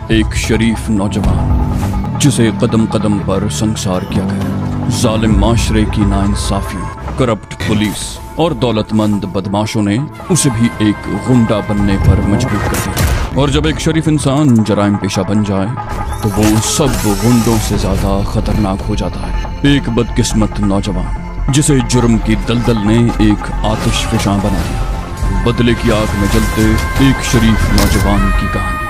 एक शरीफ नौजवान जिसे कदम कदम पर संसार किया गया। जालिम माशरे की नाइंसाफियों, करप्ट पुलिस और दौलतमंद बदमाशों ने उसे भी एक गुंडा बनने पर मजबूर कर दिया। और जब एक शरीफ इंसान जराइम पेशा बन जाए तो वो सब गुंडों से ज्यादा खतरनाक हो जाता है। एक बदकिस्मत नौजवान जिसे जुर्म की दलदल ने एक आतिशफशां बना दिया। बदले की आग में जलते एक शरीफ नौजवान की कहानी।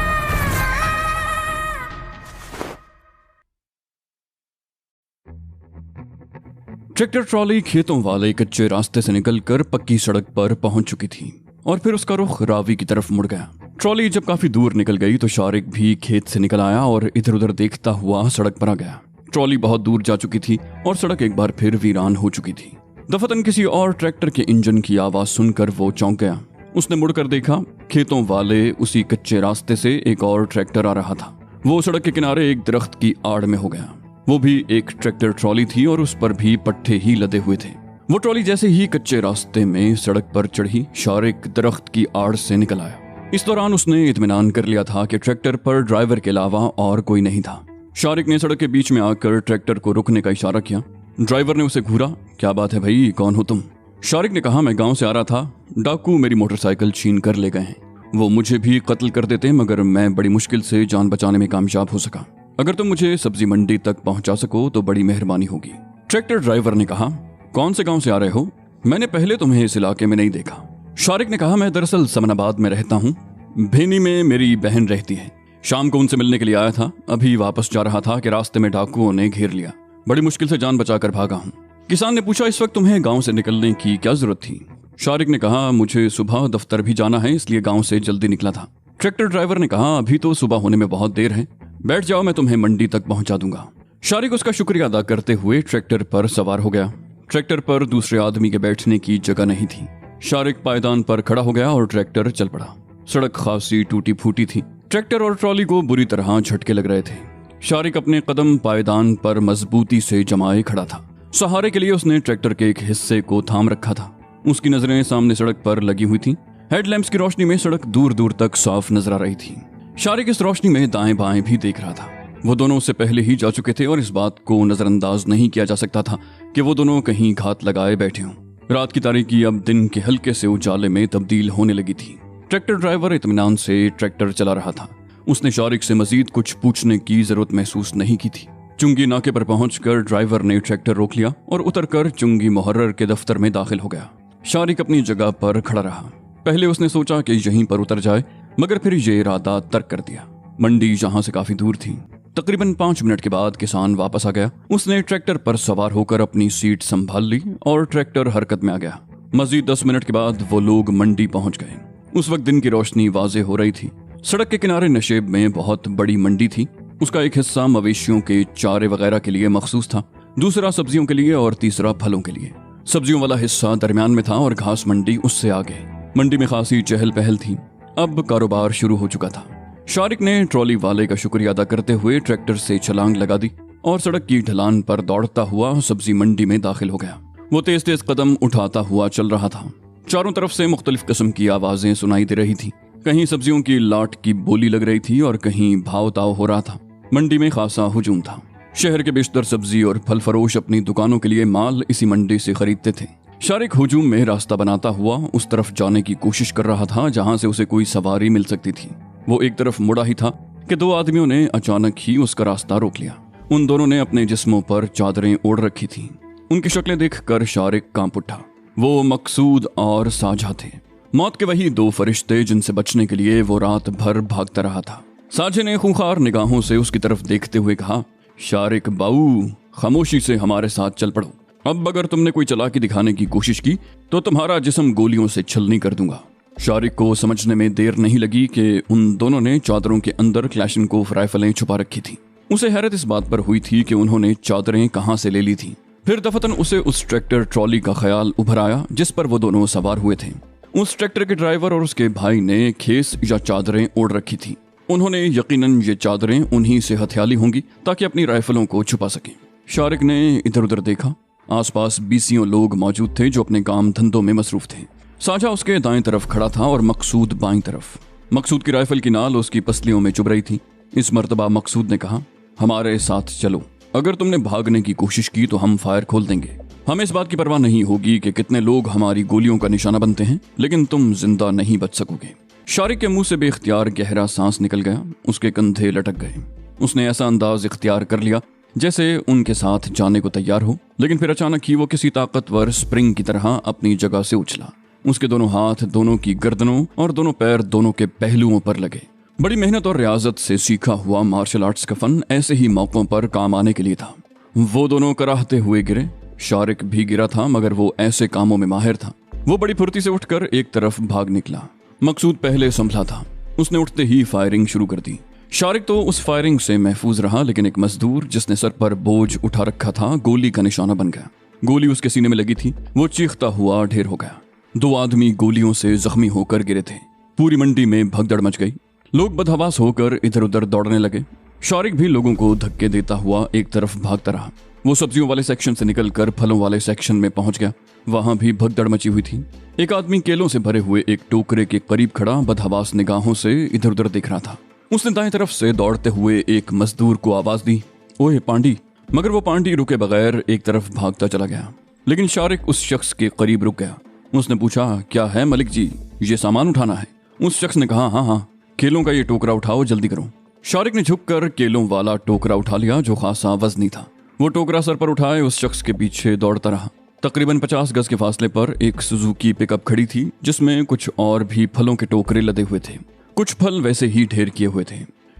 ट्रैक्टर ट्रॉली खेतों वाले कच्चे रास्ते से निकलकर पक्की सड़क पर पहुंच चुकी थी और फिर उसका रुख रावी की तरफ मुड़ गया। ट्रॉली जब काफी दूर निकल गई तो शारिक भी खेत से निकल आया और इधर उधर देखता हुआ सड़क पर आ गया। ट्रॉली बहुत दूर जा चुकी थी और सड़क एक बार फिर वीरान हो चुकी थी। दफतन किसी और ट्रैक्टर के इंजन की आवाज सुनकर वो चौंक गया। उसने मुड़कर देखा, खेतों वाले उसी कच्चे रास्ते से एक और ट्रैक्टर आ रहा था। वो सड़क के किनारे एक दरख्त की आड़ में हो गया। वो भी एक ट्रैक्टर ट्रॉली थी और उस पर भी पट्टे ही लदे हुए थे। वो ट्रॉली जैसे ही कच्चे रास्ते में सड़क पर चढ़ी, शारिक दरख्त की आड़ से निकल आया। इस दौरान उसने इत्मीनान कर लिया था कि ट्रैक्टर पर ड्राइवर के अलावा और कोई नहीं था। शारिक ने सड़क के बीच में आकर ट्रैक्टर को रुकने का इशारा किया। ड्राइवर ने उसे घूरा। क्या बात है भाई, कौन हो तुम? शारिक ने कहा, मैं गांव से आ रहा था, डाकू मेरी मोटरसाइकिल छीन कर ले गए हैं। वो मुझे भी कत्ल कर देते मगर मैं बड़ी मुश्किल से जान बचाने में कामयाब हो सका। अगर तुम मुझे सब्जी मंडी तक पहुंचा सको तो बड़ी मेहरबानी होगी। ट्रैक्टर ड्राइवर ने कहा, कौन से गांव से आ रहे हो? मैंने पहले तुम्हें इस इलाके में नहीं देखा। शारिक ने कहा, मैं दरअसल समनाबाद में रहता हूँ। भेनी में मेरी बहन रहती है। शाम को उनसे मिलने के लिए आया था। अभी वापस जा रहा था कि रास्ते में डाकुओं ने घेर लिया। बड़ी मुश्किल से जान बचाकर भागा हूँ। किसान ने पूछा, इस वक्त तुम्हें गाँव से निकलने की क्या जरूरत थी? शारिक ने कहा, मुझे सुबह दफ्तर भी जाना है, इसलिए गाँव से जल्दी निकला था। ट्रैक्टर ड्राइवर ने कहा, अभी तो सुबह होने में बहुत देर है, बैठ जाओ, मैं तुम्हें मंडी तक पहुंचा दूंगा। शारिक उसका शुक्रिया अदा करते हुए ट्रैक्टर पर सवार हो गया। ट्रैक्टर पर दूसरे आदमी के बैठने की जगह नहीं थी। शारिक पायदान पर खड़ा हो गया और ट्रैक्टर चल पड़ा। सड़क खासी टूटी फूटी थी। ट्रैक्टर और ट्रॉली को बुरी तरह झटके लग रहे थे। शारिक अपने कदम पायदान पर मजबूती से जमाए खड़ा था। सहारे के लिए उसने ट्रैक्टर के एक हिस्से को थाम रखा था। उसकी नजरें सामने सड़क पर लगी हुई थी। हेडलैम्प्स की रोशनी में सड़क दूर दूर तक साफ नजर आ रही थी। शारिक इस रोशनी में दाएं बाएं भी देख रहा था। वो दोनों उससे पहले ही जा चुके थे और इस बात को नजरअंदाज नहीं किया जा सकता था कि वो दोनों कहीं घात लगाए बैठे हों। रात की तारीकी अब दिन के हल्के से उजाले में तब्दील होने लगी थी। ट्रैक्टर ड्राइवर इत्मीनान से ट्रैक्टर चला रहा था। उसने शारिक से मजीद कुछ पूछने की जरूरत महसूस नहीं की थी। चुंगी नाके पर पहुंचकर ड्राइवर ने ट्रैक्टर रोक लिया और उतरकर चुंगी मुहर्रर के दफ्तर में दाखिल हो गया। शारिक अपनी जगह पर खड़ा रहा। पहले उसने सोचा कि यहीं पर उतर जाए, मगर फिर ये इरादा तर्क कर दिया। मंडी जहां से काफी दूर थी। तकरीबन 5 मिनट के बाद किसान वापस आ गया। उसने ट्रैक्टर पर सवार होकर अपनी सीट संभाल ली और ट्रैक्टर हरकत में आ गया। मजीद 10 मिनट के बाद वो लोग मंडी पहुंच गए। उस वक्त दिन की रोशनी वाजे हो रही थी। सड़क के किनारे नशेब में बहुत बड़ी मंडी थी। उसका एक हिस्सा मवेशियों के चारे वगैरह के लिए मखसूस था, दूसरा सब्जियों के लिए और तीसरा फलों के लिए। सब्जियों वाला हिस्सा दरमियान में था और घास मंडी उससे आगे। मंडी में खासी चहल पहल थी। अब कारोबार शुरू हो चुका था। शारिक ने ट्रॉली वाले का शुक्रिया अदा करते हुए ट्रैक्टर से छलांग लगा दी और सड़क की ढलान पर दौड़ता हुआ सब्जी मंडी में दाखिल हो गया। वो तेज तेज कदम उठाता हुआ चल रहा था। चारों तरफ से मुख्तलिफ किस्म की आवाजें सुनाई दे रही थी। कहीं सब्जियों की लाट की बोली लग रही थी और कहीं भाव ताव हो रहा था। मंडी में खासा हुजूम था। शहर के बेशतर सब्जी और फल फरोश अपनी दुकानों के लिए माल इसी मंडी से खरीदते थे। शारिक हुजूम में रास्ता बनाता हुआ उस तरफ जाने की कोशिश कर रहा था जहां से उसे कोई सवारी मिल सकती थी। वो एक तरफ मुड़ा ही था कि 2 आदमियों ने अचानक ही उसका रास्ता रोक लिया। उन दोनों ने अपने जिस्मों पर चादरें ओढ़ रखी थी। उनकी शक्लें देखकर शारिक कांप उठा। वो मकसूद और साझा थे, मौत के वही 2 फरिश्ते जिनसे बचने के लिए वो रात भर भागता रहा था। साझे ने खूंखार निगाहों से उसकी तरफ देखते हुए कहा, शारिक बाऊ, खामोशी से हमारे साथ चल पड़ो। अब अगर तुमने कोई चालाकी दिखाने की कोशिश की तो तुम्हारा जिस्म गोलियों से छलनी कर दूंगा। शारिक को समझने में देर नहीं लगी कि उन दोनों ने चादरों के अंदर क्लैशनकोफ राइफलें छुपा रखी थी। उसे हैरत इस बात पर हुई थी कि उन्होंने चादरें कहां से ले ली थी। फिर दफतन उसे उस ट्रैक्टर ट्रॉली का ख्याल उभर आया जिस पर वो दोनों सवार हुए थे। उस ट्रैक्टर के ड्राइवर और उसके भाई ने खेस या चादरें ओढ़ रखी थी। उन्होंने यकीनन ये चादरें उन्हीं से हथियाली होंगी ताकि अपनी राइफलों को छुपा सकें। शारिक ने इधर उधर देखा। आसपास 20 लोग मौजूद थे जो अपने काम धंधों में मसरूफ थे। साझा उसके दाएं तरफ खड़ा था और मकसूद बाईं तरफ। मकसूद की राइफल की नाल उसकी पसलियों में चुभ रही थी। इस मर्तबा मकसूद ने कहा, हमारे साथ चलो, अगर तुमने भागने की कोशिश की तो हम फायर खोल देंगे। हमें इस बात की परवाह नहीं होगी कि कितने लोग हमारी गोलियों का निशाना बनते हैं, लेकिन तुम जिंदा नहीं बच सकोगे। शारिक के मुंह से बेख्तियार गहरा सांस निकल गया, उसके कंधे लटक गए। उसने ऐसा अंदाज इख्तियार कर लिया जैसे उनके साथ जाने को तैयार हो, लेकिन फिर अचानक ही वो किसी ताकतवर स्प्रिंग की तरह अपनी जगह से उछला। उसके दोनों हाथ दोनों की गर्दनों और दोनों पैर दोनों के पहलुओं पर लगे। बड़ी मेहनत और रियाजत से सीखा हुआ मार्शल आर्ट्स का फन ऐसे ही मौकों पर काम आने के लिए था। वो दोनों कराहते हुए गिरे। शारिक भी गिरा था, मगर वो ऐसे कामों में माहिर था। वो बड़ी फुर्ती से उठकर एक तरफ भाग निकला। मकसूद पहले संभला था, उसने उठते ही फायरिंग शुरू कर दी। शारिक तो उस फायरिंग से महफूज रहा, लेकिन एक मजदूर जिसने सर पर बोझ उठा रखा था गोली का निशाना बन गया। गोली उसके सीने में लगी थी, वो चीखता हुआ ढेर हो गया। 2 आदमी गोलियों से जख्मी होकर गिरे थे। पूरी मंडी में भगदड़ मच गई। लोग बदहवास होकर इधर उधर दौड़ने लगे। शारिक भी लोगों को धक्के देता हुआ एक तरफ भागता रहा। वो सब्जियों वाले सेक्शन से निकलकर फलों वाले सेक्शन में पहुंच गया। वहां भी भगदड़ मची हुई थी। एक आदमी केलों से भरे हुए एक टोकरे के करीब खड़ा बदहवास निगाहों से इधर उधर देख रहा था। उसने दाएं तरफ से दौड़ते हुए एक मजदूर को आवाज दी, ओए पांडी। मगर वो पांडी रुके बगैर एक तरफ भागता चला गया। लेकिन शारिक उस शख्स के करीब रुक गया। उसने पूछा, क्या है मलिक जी, ये सामान उठाना है? उस शख्स ने कहा, हाँ, केलों का ये टोकरा उठाओ, जल्दी करो। शारिक ने झुककर केलों वाला टोकरा उठा लिया जो खासा वजनी था। वो टोकरा सर पर उठाए उस शख्स के पीछे दौड़ता रहा। तकरीबन 50 गज के फासले पर एक सुजुकी पिकअप खड़ी थी, जिसमें कुछ और भी फलों के टोकरे लदे हुए थे। कुछ फल वैसे ही ढेर किए हुए थे।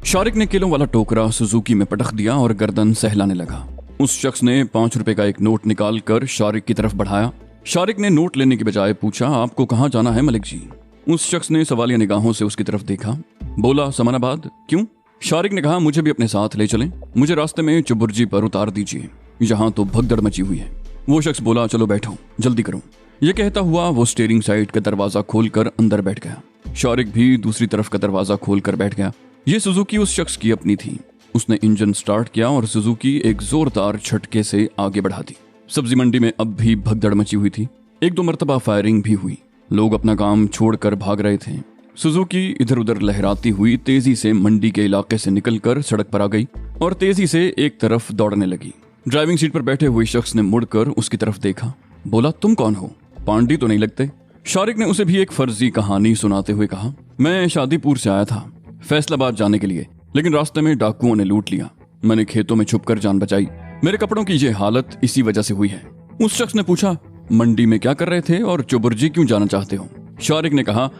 शारिक ने केलों वाला टोकरा सुजुकी में पटक दिया और गर्दन सहलाने लगा। उस शख्स ने 5 रुपए का एक नोट निकाल कर शारिक की तरफ बढ़ाया। शारिक ने नोट लेने की बजाय पूछा, आपको कहाँ जाना है मलिक जी? उस शख्स ने सवालिया निगाहों से उसकी तरफ देखा। बोला, समानाबाद। क्यों? शारिक ने कहा, मुझे भी अपने साथ ले चलें, मुझे रास्ते में चुबुर्जी पर उतार दीजिए, यहाँ तो भगदड़ मची हुई है। वो शख्स बोला, चलो बैठो, जल्दी करो। ये कहता हुआ वो स्टीयरिंग साइड का दरवाजा खोलकर अंदर बैठ गया। शारिक भी दूसरी तरफ का दरवाजा खोलकर बैठ गया। ये सुजुकी उस शख्स की अपनी थी। उसने इंजन स्टार्ट किया और सुजुकी एक जोरदार झटके से आगे बढ़ा दी। सब्जी मंडी में अब भी भगदड़ मची हुई थी। 1-2 मरतबा फायरिंग भी हुई। लोग अपना काम छोड़कर भाग रहे थे। सुजुकी इधर उधर लहराती हुई तेजी से मंडी के इलाके से निकलकर सड़क पर आ गई और तेजी से एक तरफ दौड़ने लगी। ड्राइविंग सीट पर बैठे हुए शख्स ने मुड़कर उसकी तरफ देखा। बोला, तुम कौन हो? पांडी तो नहीं लगते। शारिक ने उसे भी एक फर्जी कहानी सुनाते हुए कहा, मैं शादीपुर से आया था फैसलाबाद जाने के लिए, लेकिन रास्ते में डाकुओं ने लूट लिया। मैंने खेतों में छुपकर जान बचाई। मेरे कपड़ों की ये हालत इसी वजह से हुई है। उस शख्स ने पूछा, मंडी में क्या कर रहे थे और चुबुर्जी क्यों जाना चाहते हो? शारिक ने कहा,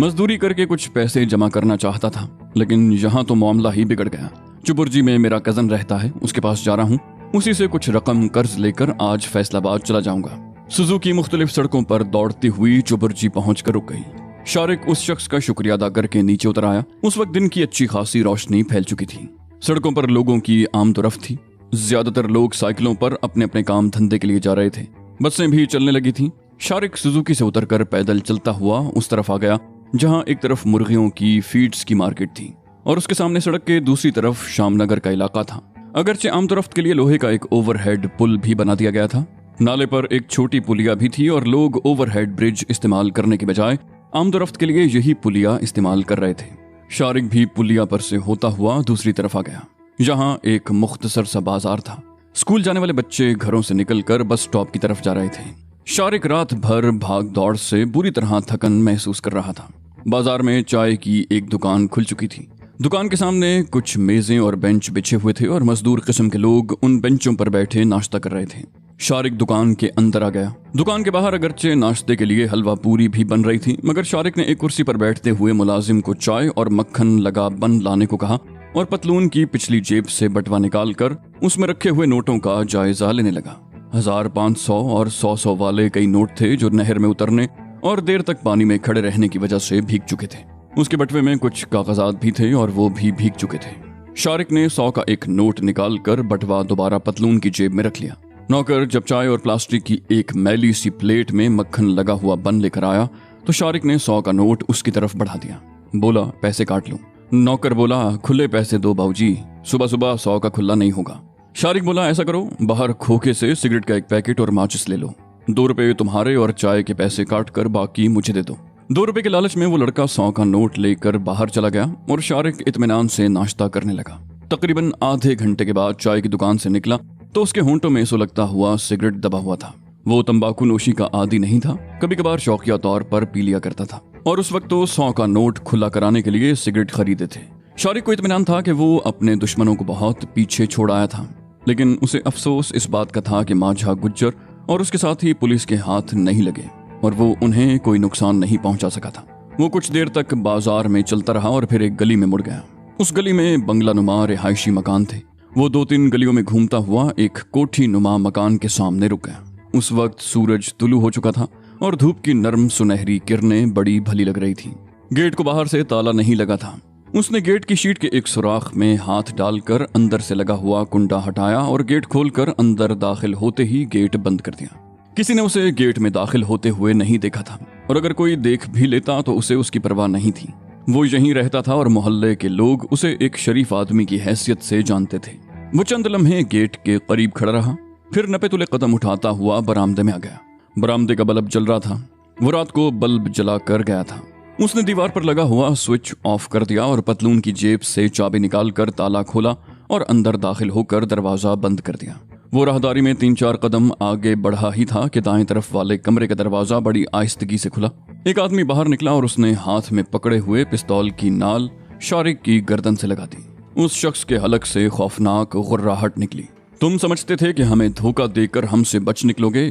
मजदूरी करके कुछ पैसे जमा करना चाहता था, लेकिन यहाँ तो मामला ही बिगड़ गया। चुबुर्जी में मेरा कजन रहता है, उसके पास जा रहा हूँ। उसी से कुछ रकम कर्ज लेकर आज फैसलाबाद चला जाऊंगा। सुजुकी मुख्तलिफ सड़कों पर दौड़ती हुई चुबुर्जी पहुंचकर रुक गई। शारिक उस शख्स का शुक्रिया अदा करके नीचे उतर आया। उस वक्त दिन की अच्छी खासी रोशनी फैल चुकी थी। सड़कों पर लोगों की आमदोरफ्त थी। ज्यादातर लोग साइकिलों पर अपने अपने काम धंधे के लिए जा रहे थे। बसें भी चलने लगी थीं। शारिक सुजुकी से उतरकर पैदल चलता हुआ उस तरफ आ गया जहां एक तरफ मुर्गियों की फीड्स की मार्केट थी और उसके सामने सड़क के दूसरी तरफ शामनगर का इलाका था। अगरचे आमदोरफ्त के लिए लोहे का एक ओवरहेड पुल भी बना दिया गया था। नाले पर एक छोटी पुलिया भी थी और लोग ओवरहेड ब्रिज इस्तेमाल करने के बजाय आमदोरफ्त के लिए यही पुलिया इस्तेमाल कर रहे थे। शारिक भी पुलिया पर से होता हुआ दूसरी तरफ आ गया। यहाँ एक मुख्तसर सा बाजार था। स्कूल जाने वाले बच्चे घरों से निकलकर बस स्टॉप की तरफ जा रहे थे। शारिक रात भर भाग दौड़ से बुरी तरह थकन महसूस कर रहा था। बाजार में चाय की एक दुकान खुल चुकी थी। दुकान के सामने कुछ मेजें और बेंच बिछे हुए थे और मजदूर किस्म के लोग उन बेंचों पर बैठे नाश्ता कर रहे थे। शारिक दुकान के अंदर आ गया। दुकान के बाहर अगरचे नाश्ते के लिए हलवा पूरी भी बन रही थी, मगर शारिक ने एक कुर्सी पर बैठते हुए मुलाजिम को चाय और मक्खन लगा बन लाने को कहा और पतलून की पिछली जेब से बटवा निकालकर उसमें रखे हुए नोटों का जायजा लेने लगा। 1000, 500 और 100 वाले कई नोट थे जो नहर में उतरने और देर तक पानी में खड़े रहने की वजह से भीग चुके थे। उसके बटवे में कुछ कागजात भी थे और वो भी भीग चुके थे। शारिक ने 100 का एक नोट निकालकर बटवा दोबारा पतलून की जेब में रख लिया। नौकर जब चाय और प्लास्टिक की एक मैली सी प्लेट में मक्खन लगा हुआ बन लेकर आया तो शारिक ने 100 का नोट उसकी तरफ बढ़ा दिया। बोला, पैसे काट लो। नौकर बोला, खुले पैसे दो बाबूजी, सुबह सुबह 100 का खुला नहीं होगा। शारिक बोला, ऐसा करो, बाहर खोखे से सिगरेट का एक पैकेट और माचिस ले लो। 2 रुपए तुम्हारे और चाय के पैसे काट कर बाकी मुझे दे दो। ₹2 के लालच में वो लड़का 100 का नोट लेकर बाहर चला गया और शारिक इत्मीनान से नाश्ता करने लगा। तकरीबन आधे घंटे के बाद चाय की दुकान से निकला तो उसके होंठों में सुलगता हुआ सिगरेट दबा हुआ था। वो तंबाकू नोशी का आदी नहीं था, कभी कभार शौकिया तौर पर पी लिया करता था और उस वक्त तो 100 का नोट खुला कराने के लिए सिगरेट खरीदे थे। शारिक को इत्मीनान था कि वो अपने दुश्मनों को बहुत पीछे छोड़ आया था, लेकिन उसे अफसोस इस बात का था कि माझा गुज्जर और उसके साथ ही पुलिस के हाथ नहीं लगे और वो उन्हें कोई नुकसान नहीं पहुंचा सका था। वो कुछ देर तक बाजार में चलता रहा और फिर एक गली में मुड़ गया। उस गली में बंगला नुमा रिहायशी मकान थे। वो 2-3 गलियों में घूमता हुआ एक कोठी नुमा मकान के सामने रुक गया। उस वक्त सूरज तुलू हो चुका था और धूप की नरम सुनहरी किरणें बड़ी भली लग रही थी। गेट को बाहर से ताला नहीं लगा था। उसने गेट की शीट के एक सुराख में हाथ डालकर अंदर से लगा हुआ कुंडा हटाया और गेट खोलकर अंदर दाखिल होते ही गेट बंद कर दिया। किसी ने उसे गेट में दाखिल होते हुए नहीं देखा था और अगर कोई देख भी लेता तो उसे उसकी परवाह नहीं थी। वो यहीं रहता था और मोहल्ले के लोग उसे एक शरीफ आदमी की हैसियत से जानते थे। वो चंद लम्हे गेट के करीब खड़ा रहा, फिर नपे तुले कदम उठाता हुआ बरामदे में आ गया। बरामदे का बल्ब जल रहा था। वो रात को बल्ब जला कर गया था। उसने दीवार पर लगा हुआ स्विच ऑफ कर दिया और पतलून की जेब से चाबी निकालकर ताला खोला और अंदर दाखिल होकर दरवाजा बंद कर दिया। वो राहदारी में 3-4 कदम आगे बढ़ा ही था कि दाएं तरफ वाले कमरे का दरवाजा बड़ी आहिस्तगी से खुला। एक आदमी बाहर निकला और उसने हाथ में पकड़े हुए पिस्तौल की नाल शारिक की गर्दन से लगा दी। उस शख्स के हलक से खौफनाक गुर्राहट निकली। तुम समझते थे कि हमें धोखा देकर हमसे बच निकलोगे?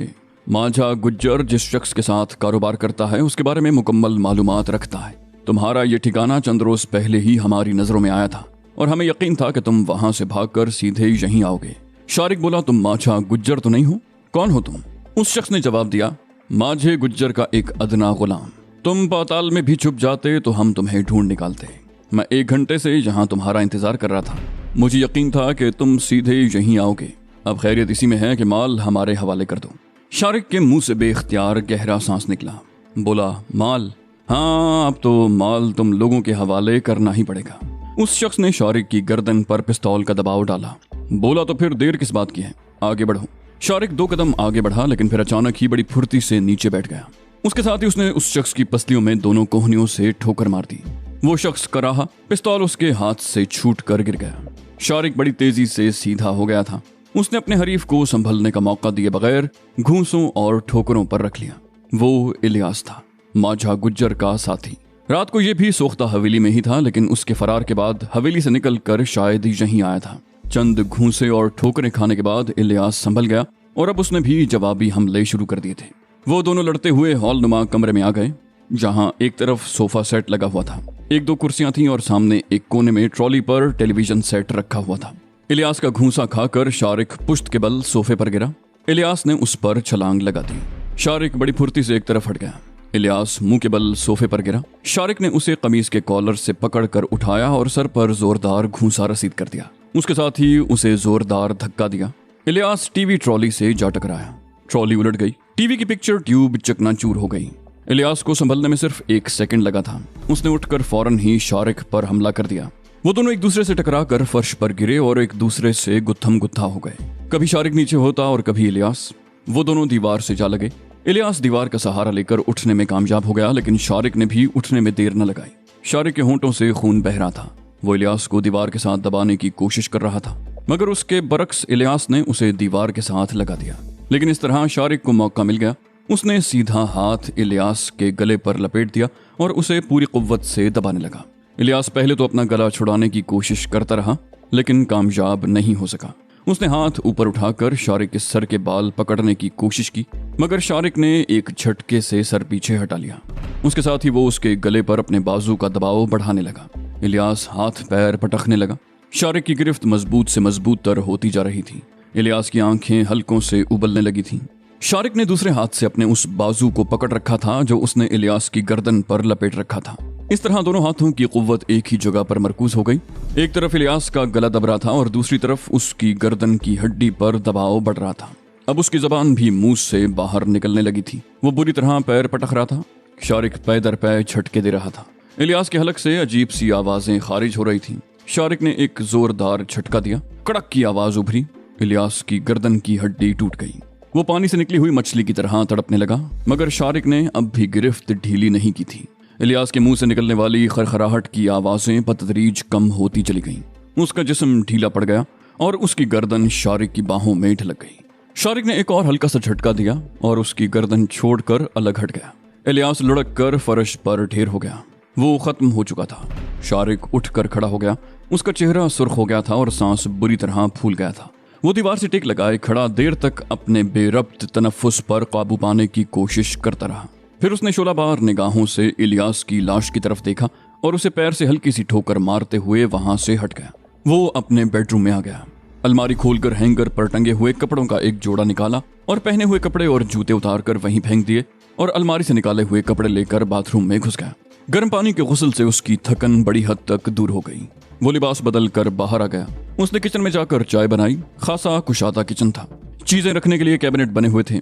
माझा गुज्जर जिस शख्स के साथ कारोबार करता है उसके बारे में मुकम्मल मालूमात रखता है। तुम्हारा ये ठिकाना चंद रोज पहले ही हमारी नजरों में आया था और हमें यकीन था कि तुम वहां से भागकर सीधे यहीं आओगे। शारिक बोला, तुम माझा गुज्जर तो नहीं हो? कौन हो तुम? उस शख्स ने जवाब दिया, माझे गुज्जर का एक अदना गुलाम। तुम पाताल में भी छुप जाते तो हम तुम्हें ढूंढ निकालते। मैं 1 घंटे से यहाँ तुम्हारा इंतजार कर रहा था। मुझे यकीन था कि तुम सीधे यहीं आओगे। अब खैरियत इसी में है कि माल हमारे हवाले कर दो। शारिक के मुंह से बेख्तियार गहरा सांस निकला। बोला, माल? हाँ, अब तो माल तुम लोगों के हवाले करना ही पड़ेगा। उस शख्स ने शारिक की गर्दन पर पिस्तौल का दबाव डाला। बोला, तो फिर देर किस बात की है, आगे बढ़ो। शारिक 2 कदम आगे बढ़ा, लेकिन फिर अचानक ही बड़ी फुर्ती से नीचे बैठ गया। उसके साथ ही उसने उस शख्स की पसलियों में दोनों कोहनियों से ठोकर मार दी। वो शख्स कराहा, पिस्तौल उसके हाथ से छूट कर गिर गया। शारिक बड़ी तेजी से सीधा हो गया था। उसने अपने हरीफ को संभलने का मौका दिए बगैर घूंसों और ठोकरों पर रख लिया। वो इलियास था, माझा गुज्जर का साथी। रात को ये भी सोख्ता हवेली में ही था, लेकिन उसके फरार के बाद हवेली से निकलकर शायद यहीं आया था। चंद घूंसे और ठोकरें खाने के बाद इलियास संभल गया और अब उसने भी जवाबी हमले शुरू कर दिए थे। वो दोनों लड़ते हुए हॉल नुमा कमरे में आ गए, जहां एक तरफ सोफा सेट लगा हुआ था, 1-2 कुर्सियां थीं और सामने एक कोने में ट्रॉली पर टेलीविजन सेट रखा हुआ था। इलियास का घूंसा खाकर शारिक पुश्त के बल सोफे पर गिरा। इलियास ने उस पर छलांग लगा दी। शारिक बड़ी फुर्ती से एक तरफ हट गया। इलियास मुंह के बल सोफे पर गिरा। शारिक ने उसे कमीज के कॉलर से पकड़कर उठाया और सर पर जोरदार घूंसा रसीद कर दिया। उसके साथ ही उसे जोरदार धक्का दिया। इलियास टीवी ट्रॉली से जा टकराया। ट्रॉली उलट गई। टीवी की पिक्चर ट्यूब चकनाचूर हो गई। इलियास को संभलने में सिर्फ 1 सेकंड लगा था। उसने उठकर फौरन ही शारिक पर हमला कर दिया। वो दोनों एक दूसरे से टकरा कर फर्श पर गिरे और एक दूसरे से गुत्थम गुत्था हो गए। कभी शारिक नीचे होता और कभी इलियास। वो दोनों दीवार से जा लगे। इलियास दीवार का सहारा लेकर उठने में कामयाब हो गया, लेकिन शारिक ने भी उठने में देर न लगाई। शारिक के होंठों से खून बह रहा था। वो इलियास को दीवार के साथ दबाने की कोशिश कर रहा था, मगर उसके बरक्स इलियास ने उसे दीवार के साथ लगा दिया। लेकिन इस तरह शारिक को मौका मिल गया। उसने सीधा हाथ इलियास के गले पर लपेट दिया और उसे पूरी कुव्वत से दबाने लगा। इलियास पहले तो अपना गला छुड़ाने की कोशिश करता रहा, लेकिन कामयाब नहीं हो सका। उसने हाथ ऊपर उठाकर शारिक के सर के बाल पकड़ने की कोशिश की, मगर शारिक ने एक झटके से सर पीछे हटा लिया। उसके साथ ही वो उसके गले पर अपने बाजू का दबाव बढ़ाने लगा। इलियास हाथ पैर पटकने लगा। शारिक की गिरफ्त मजबूत से मजबूत तर होती जा रही थी। इलियास की आंखें हल्कों से उबलने लगी थीं। शारिक ने दूसरे हाथ से अपने उस बाजू को पकड़ रखा था जो उसने इलियास की गर्दन पर लपेट रखा था। इस तरह दोनों हाथों की कुव्वत एक ही जगह पर मरकूज हो गई। एक तरफ इलियास का गला दब रहा था और दूसरी तरफ उसकी गर्दन की हड्डी पर दबाव बढ़ रहा था। अब उसकी जबान भी मुंह से बाहर निकलने लगी थी। वो बुरी तरह पैर पटक रहा था। शारिक पै दर पै झटके दे रहा था। इलियास के हलक से अजीब सी आवाजें खारिज हो रही थीं। शारिक ने एक जोरदार झटका दिया। कड़क की आवाज उभरी। इलियास की गर्दन की हड्डी टूट गई। वो पानी से निकली हुई मछली की तरह तड़पने लगा, मगर शारिक ने अब भी गिरफ्त ढीली नहीं की थी। इलियास के मुंह से निकलने वाली खरखराहट की आवाजें बतदरीज कम होती चली गईं। उसका जिस्म ढीला पड़ गया और उसकी गर्दन शारिक की बाहों में ढलक गई। शारिक ने एक और हल्का सा झटका दिया और उसकी गर्दन छोड़कर अलग हट गया। इलियास लुढ़क कर फर्श पर ढेर हो गया। वो खत्म हो चुका था। शारिक उठकर खड़ा हो गया। उसका चेहरा सुर्ख हो गया था और सांस बुरी तरह फूल गया था। वो दीवार से टेक लगाए खड़ा देर तक अपने बेरब्त तनफ्फुस पर काबू पाने की कोशिश करता रहा। फिर उसने शोलाबार निगाहों से इलियास की लाश की तरफ देखा और उसे पैर से हल्की सी ठोकर मारते हुए वहां से हट गया। वो अपने बेडरूम में आ गया। अलमारी खोलकर हैंगर पर टंगे हुए कपड़ों का एक जोड़ा निकाला और पहने हुए कपड़े और जूते उतारकर वहीं फेंक दिए और अलमारी से निकाले हुए कपड़े लेकर बाथरूम में घुस गया। गर्म पानी के गुस्ल से उसकी थकन बड़ी हद तक दूर हो गई। वो लिबास बदल कर बाहर आ गया। उसने किचन में जाकर चाय बनाई। खासा कुशादा किचन था। चीजें रखने के लिए कैबिनेट बने हुए थे।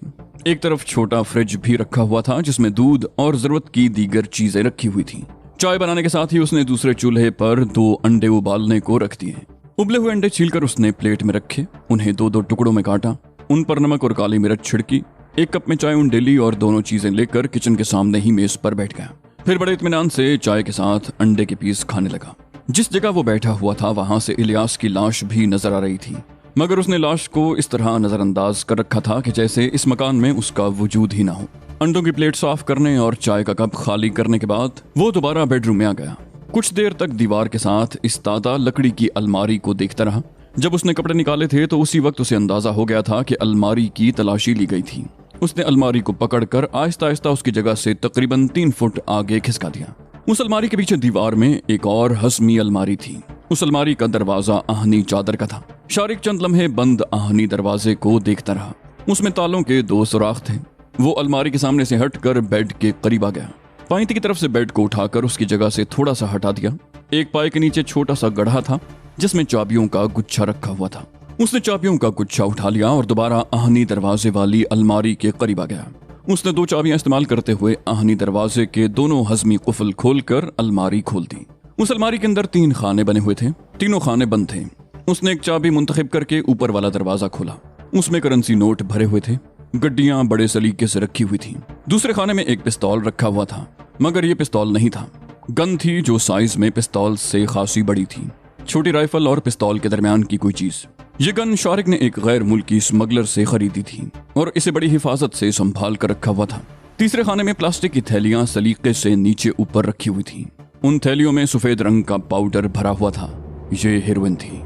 एक तरफ छोटा फ्रिज भी रखा हुआ था जिसमें दूध और जरूरत की दीगर चीजें रखी हुई थी। चाय बनाने के साथ ही उसने दूसरे चूल्हे पर 2 अंडे उबालने को रख दिए। उबले हुए अंडे छीलकर उसने प्लेट में रखे, उन्हें 2-2 टुकड़ों में काटा, उन पर नमक और काली मिर्च छिड़की, 1 कप में चाय उंडेली और दोनों चीजें लेकर किचन के सामने ही मेज पर बैठ गया। फिर बड़े इत्मीनान से चाय के साथ अंडे के पीस खाने लगा। जिस जगह वो बैठा हुआ था वहां से इलियास की लाश भी नजर आ रही थी, मगर उसने लाश को इस तरह नजरअंदाज कर रखा था कि जैसे इस मकान में उसका वजूद ही ना हो। अंडों की प्लेट साफ करने और चाय का कप खाली करने के बाद वो दोबारा बेडरूम में आ गया। कुछ देर तक दीवार के साथ इस्तादा लकड़ी की अलमारी को देखता रहा। जब उसने कपड़े निकाले थे तो उसी वक्त उसे अंदाजा हो गया था कि अलमारी की तलाशी ली गई थी। उसने अलमारी को पकड़कर आहिस्ता आहिस्ता उसकी जगह से तकरीबन 3 फुट आगे खिसका दिया। उस अलमारी के पीछे दीवार में एक और हसमी अलमारी थी। उस अलमारी का दरवाजा आहनी चादर का था। शारिक चंद लम्हे बंद आहनी दरवाजे को देखता रहा। उसमें तालों के 2 सुराख थे। वो अलमारी के सामने से हटकर बेड के करीब आ गया। पायती की तरफ से बेड को उठाकर उसकी जगह से थोड़ा सा हटा दिया। एक पाए के नीचे छोटा सा गड्ढा था जिसमें चाबियों का गुच्छा रखा हुआ था। उसने चाबियों का गुच्छा उठा लिया और दोबारा आहनी दरवाजे वाली अलमारी के करीब आ गया। उसने 2 चाबियां इस्तेमाल करते हुए आहनी दरवाजे के दोनों हजमी कुफल खोलकर अलमारी खोल दी। उस अलमारी के अंदर 3 खाने बने हुए थे। तीनों खाने बंद थे। उसने एक चाबी मुंतखब करके ऊपर वाला दरवाजा खोला। उसमें करेंसी नोट भरे हुए थे। गड्डियां बड़े सलीके से रखी हुई थी। दूसरे खाने में एक पिस्तौल रखा हुआ था, मगर यह पिस्तौल नहीं था। गन थी जो साइज में पिस्तौल से खासी बड़ी थी। छोटी राइफल और पिस्तौल के दरमियान की कोई चीज। ये गन शारिक ने एक गैर मुल्की स्मगलर से खरीदी थी और इसे बड़ी हिफाजत से संभाल कर रखा हुआ था। तीसरे खाने में प्लास्टिक की थैलियां सलीके से नीचे ऊपर रखी हुई थी। उन थैलियों में सफेद रंग का पाउडर भरा हुआ था। ये हेरोइन थी।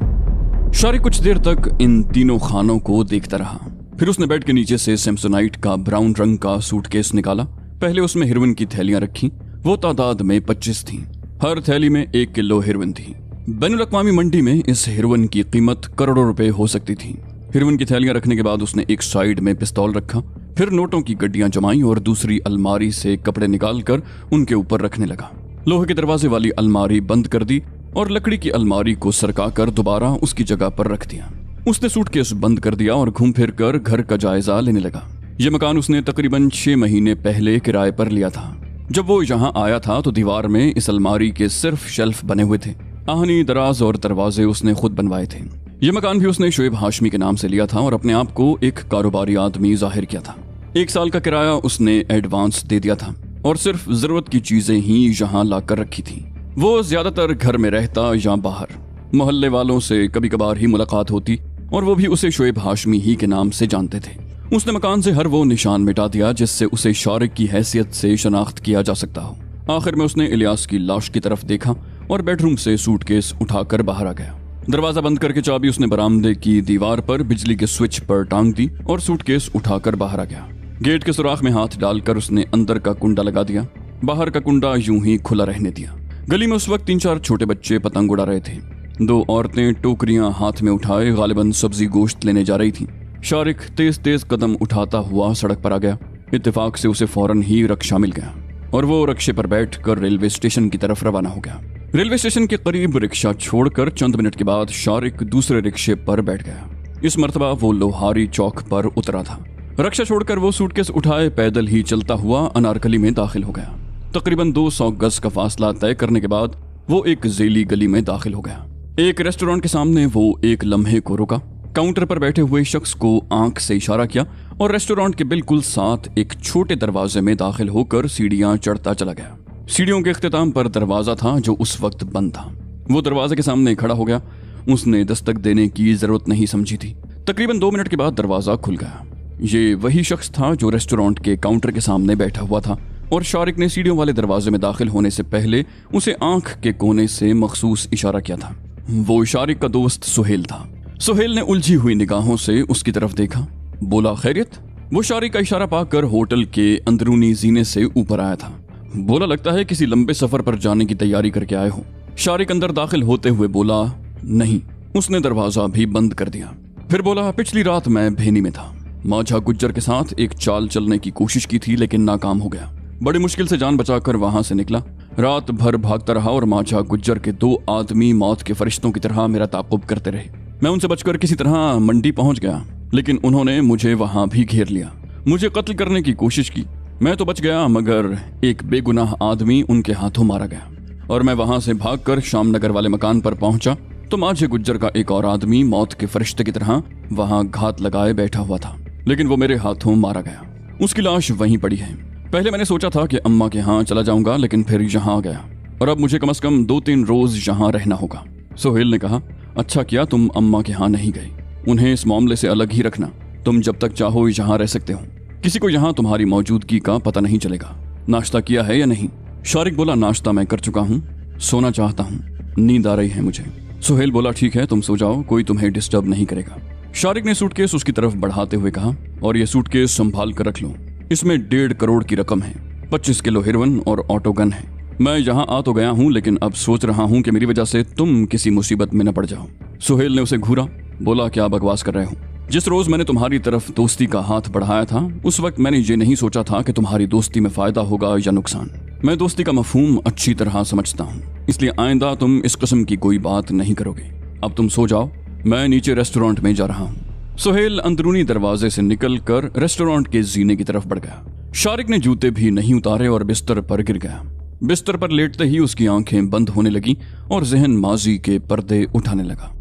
शारिक कुछ देर तक इन तीनों खानों को देखता रहा। फिर उसने बेड के नीचे से सैमसोनाइट का ब्राउन रंग का सूटकेस निकाला। पहले उसमें हेरोइन की थैलियां रखी। वो तादाद में 25 थीं। हर थैली में 1 किलो हेरोइन थी। बैनुल अक़वामी मंडी में इस हेरोइन की कीमत करोड़ों रुपए हो सकती थी। हेरोइन की थैलियां रखने के बाद उसने एक साइड में पिस्तौल रखा। फिर नोटों की गड्डियां जमाई और दूसरी अलमारी से कपड़े निकालकर उनके ऊपर रखने लगा। लोहे के दरवाजे वाली अलमारी बंद कर दी और लकड़ी की अलमारी को सरकाकर दोबारा उसकी जगह पर रख दिया। उसने सूटकेस बंद कर दिया और घूम फिर कर घर का जायजा लेने लगा। यह मकान उसने तकरीबन 6 महीने पहले किराए पर लिया था। जब वो यहाँ आया था तो दीवार में इस अलमारी के सिर्फ शेल्फ बने हुए थे। आहनी दराज और दरवाजे उसने खुद बनवाए थे। यह मकान भी उसने शोएब हाशमी के नाम से लिया था और अपने आप को एक कारोबारी आदमी जाहिर किया था। 1 साल का किराया उसने एडवांस दे दिया था और सिर्फ जरूरत की चीजें ही यहाँ लाकर रखी थी। वो ज्यादातर घर में रहता या बाहर। मोहल्ले वालों से कभी कभार ही मुलाकात होती और वो भी उसे शोएब हाशमी ही के नाम से जानते थे। उसने मकान से हर वो निशान मिटा दिया जिससे उसे शारिक की हैसियत से शनाख्त किया जा सकता हो। आखिर में उसने इलियास की लाश की तरफ देखा और बेडरूम से सूटकेस उठाकर बाहर आ गया। दरवाजा बंद करके चाबी उसने बरामदे की दीवार पर बिजली के स्विच पर टांग दी और सूटकेस उठाकर बाहर आ गया। गेट के सुराख में हाथ डालकर उसने अंदर का कुंडा लगा दिया। बाहर का कुंडा यूं ही खुला रहने दिया। गली में उस वक्त 3-4 छोटे बच्चे पतंग उड़ा रहे थे। 2 औरतें टोकरियां हाथ में उठाए गालिबन सब्जी गोश्त लेने जा रही थीं। शारिक तेज तेज कदम उठाता हुआ सड़क पर आ गया। इत्तेफाक से उसे फौरन ही रक्षा मिल गया और वो रिक्शे पर बैठकर रेलवे स्टेशन की तरफ रवाना हो गया। रेलवे स्टेशन के करीब रिक्शा छोड़कर चंद मिनट के बाद शारिक दूसरे रिक्शे पर बैठ गया। इस मर्तबा वो लोहारी चौक पर उतरा था। रिक्शा छोड़कर वो सूटकेस उठाए पैदल ही चलता हुआ अनारकली में दाखिल हो गया। तकरीबन 200 गज का फासला तय करने के बाद वो एक ज़ेली गली में दाखिल हो गया। एक रेस्टोरेंट के सामने वो एक लम्हे को रुका। काउंटर पर बैठे हुए शख्स को आंख से इशारा किया और रेस्टोरेंट के बिल्कुल साथ एक छोटे दरवाजे में दाखिल होकर सीढ़ियां चढ़ता चला गया। सीढ़ियों के इख्तिताम पर दरवाजा था जो उस वक्त बंद था। वो दरवाजे के सामने खड़ा हो गया। उसने दस्तक देने की जरूरत नहीं समझी थी। तकरीबन 2 मिनट के बाद दरवाजा खुल गया। ये वही शख्स था जो रेस्टोरेंट के काउंटर के सामने बैठा हुआ था और शारिक ने सीढ़ियों वाले दरवाजे में दाखिल होने से पहले उसे आंख के कोने से मखसूस इशारा किया था। वो शारिक का दोस्त सुहेल था। सुहेल ने उलझी हुई निगाहों से उसकी तरफ देखा, बोला खैरियत। वो शारिक का इशारा पाकर होटल के अंदरूनी जीने से ऊपर आया था। बोला लगता है किसी लंबे सफर पर जाने की तैयारी करके आए हो। शारिक अंदर दाखिल होते हुए बोला नहीं। उसने दरवाजा भी बंद कर दिया। फिर बोला पिछली रात मैं भेनी में था। माझा गुज्जर के साथ एक चाल चलने की कोशिश की थी लेकिन नाकाम हो गया। बड़ी मुश्किल से जान बचाकर वहां से निकला। रात भर भागता रहा और माझा गुज्जर के 2 आदमी मौत के फरिश्तों की तरह मेरा ताक़ुब करते रहे। मैं उनसे बचकर किसी तरह मंडी पहुंच गया लेकिन उन्होंने मुझे वहां भी घेर लिया। मुझे कत्ल करने की कोशिश की। मैं तो बच गया मगर एक बेगुनाह आदमी उनके हाथों मारा गया और मैं वहां से भागकर शामनगर वाले मकान पर पहुंचा तो माझे गुज्जर का एक और आदमी मौत के फरिश्ते की तरह वहां घात लगाए बैठा हुआ था लेकिन वो मेरे हाथों मारा गया। उसकी लाश वहीं पड़ी है। पहले मैंने सोचा था कि अम्मा के यहाँ चला जाऊंगा लेकिन फिर यहाँ आ गया और अब मुझे कम से कम 2-3 रोज यहाँ रहना होगा। सुहेल ने कहा अच्छा किया तुम अम्मा के यहाँ नहीं गए। उन्हें इस मामले से अलग ही रखना। तुम जब तक चाहो यहाँ रह सकते हो। किसी को यहाँ तुम्हारी मौजूदगी का पता नहीं चलेगा। नाश्ता किया है या नहीं? शारिक बोला नाश्ता मैं कर चुका हूँ। सोना चाहता हूँ। नींद आ रही है मुझे। सुहेल बोला ठीक है तुम सो जाओ, कोई तुम्हें डिस्टर्ब नहीं करेगा। शारिक ने सूटकेस उसकी तरफ बढ़ाते हुए कहा और ये सूटकेस संभाल कर रख लो। इसमें 1.5 करोड़ की रकम है। 25 किलो हेरोइन और ऑटो गन है। मैं यहाँ आ तो गया हूँ लेकिन अब सोच रहा हूँ कि मेरी वजह से तुम किसी मुसीबत में न पड़ जाओ। सुहेल ने उसे घूरा। बोला क्या बकवास कर रहे हो? जिस रोज मैंने तुम्हारी तरफ दोस्ती का हाथ बढ़ाया था उस वक्त मैंने ये नहीं सोचा था कि तुम्हारी दोस्ती में फायदा होगा या नुकसान। मैं दोस्ती का मफहूम अच्छी तरह समझता हूँ, इसलिए आइंदा तुम इस किस्म की कोई बात नहीं करोगे। अब तुम सो जाओ, मैं नीचे रेस्टोरेंट में जा रहा हूँ। सुहेल अंदरूनी दरवाजे से निकलकर रेस्टोरेंट के जीने की तरफ बढ़ गया। शारिक ने जूते भी नहीं उतारे और बिस्तर पर गिर गया। बिस्तर पर लेटते ही उसकी आंखें बंद होने लगी और जहन माजी के पर्दे उठाने लगा।